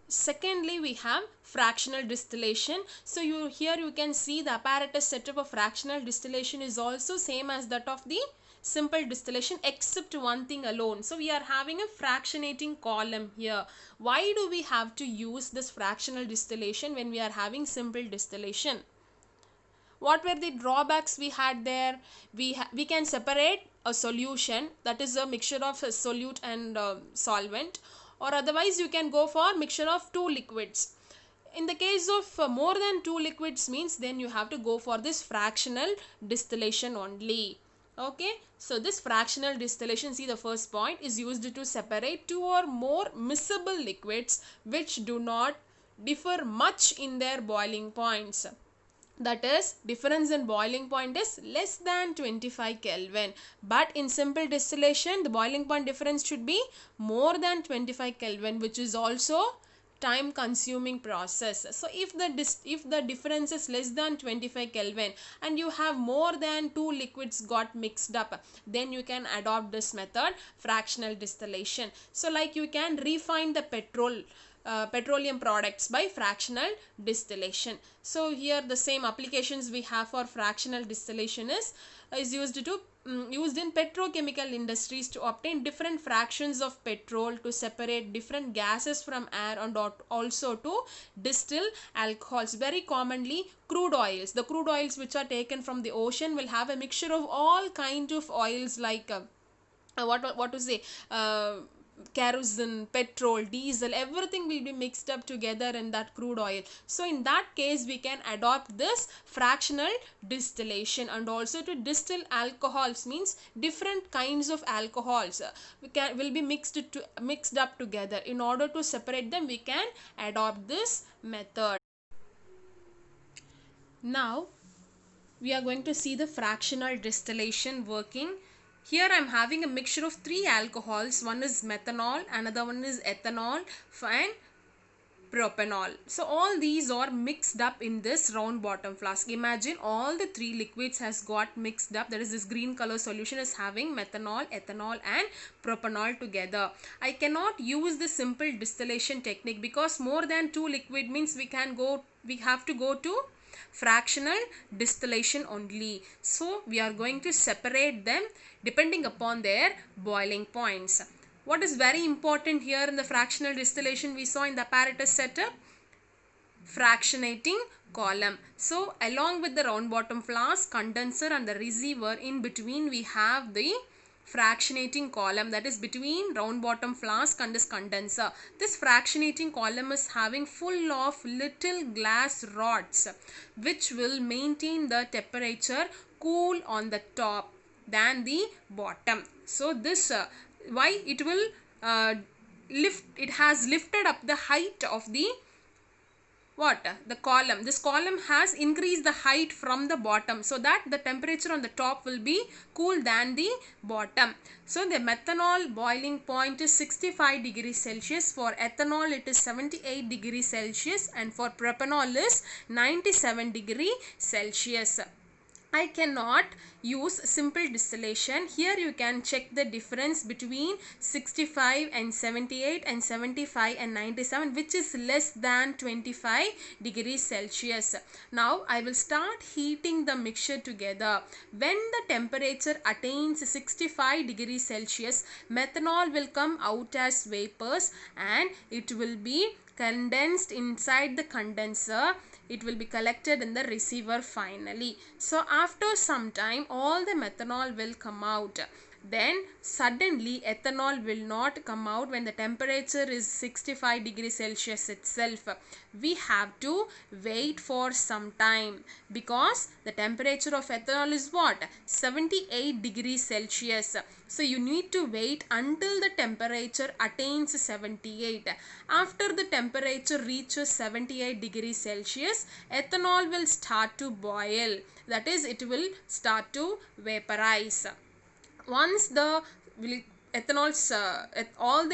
Secondly, we have fractional distillation. So here you can see the apparatus setup of fractional distillation is also same as that of the simple distillation, except one thing alone. So we are having a fractionating column here. Why do we have to use this fractional distillation when we are having simple distillation? What were the drawbacks we had there? We can separate a solution, that is a mixture of a solute and solvent, or otherwise you can go for mixture of two liquids. In the case of more than two liquids means, then you have to go for this fractional distillation only. Okay, so this fractional distillation, see the first point, is used to separate two or more miscible liquids which do not differ much in their boiling points. That is, difference in boiling point is less than 25 Kelvin, but in simple distillation the boiling point difference should be more than 25 Kelvin, which is also time consuming process. So if the difference is less than 25 Kelvin and you have more than two liquids got mixed up, then you can adopt this method, fractional distillation. So like you can refine the petroleum products by fractional distillation. So here the same applications we have for fractional distillation is used in petrochemical industries to obtain different fractions of petrol, to separate different gases from air, and also to distill alcohols. Very commonly crude oils, the crude oils which are taken from the ocean will have a mixture of all kind of oils like what to say, kerosene, petrol, diesel, everything will be mixed up together in that crude oil. So in that case we can adopt this fractional distillation. And also to distill alcohols means different kinds of alcohols will be mixed up together. In order to separate them, we can adopt this method. Now we are going to see the fractional distillation working. Here I am having a mixture of three alcohols. One is methanol, another one is ethanol, and propanol. So all these are mixed up in this round bottom flask. Imagine all the three liquids has got mixed up. That is, this green color solution is having methanol, ethanol and propanol together. I cannot use the simple distillation technique because more than two liquid means we have to go to fractional distillation only. So we are going to separate them depending upon their boiling points. What is very important here in the fractional distillation we saw in the apparatus setup? Fractionating column. So along with the round bottom flask, condenser and the receiver, in between we have the fractionating column, that is between round bottom flask and this condenser. This fractionating column is having full of little glass rods which will maintain the temperature cool on the top than the bottom. So this why it will it has lifted up the height of the the column. This column has increased the height from the bottom so that the temperature on the top will be cool than the bottom. So the methanol boiling point is 65 degrees Celsius. For ethanol it is 78 degrees Celsius, and for propanol is 97 degrees Celsius. I cannot use simple distillation. Here you can check the difference between 65 and 78 and 75 and 97, which is less than 25 degrees Celsius. Now I will start heating the mixture together. When the temperature attains 65 degrees Celsius, methanol will come out as vapors and it will be condensed inside the condenser. It will be collected in the receiver finally. So after some time all the methanol will come out. Then suddenly ethanol will not come out when the temperature is 65 degrees Celsius itself. We have to wait for some time because the temperature of ethanol is what? 78 degrees Celsius. So you need to wait until the temperature attains 78. After the temperature reaches 78 degrees Celsius, ethanol will start to boil. That is, it will start to vaporize. Once the all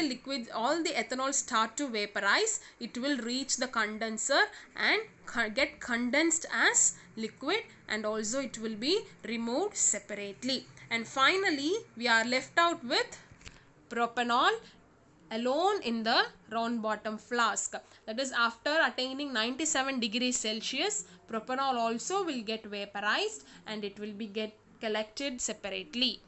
the ethanol start to vaporize, it will reach the condenser and get condensed as liquid, and also it will be removed separately. And finally we are left out with propanol alone in the round bottom flask. That is, after attaining 97 degrees Celsius, propanol also will get vaporized and it will be get collected separately.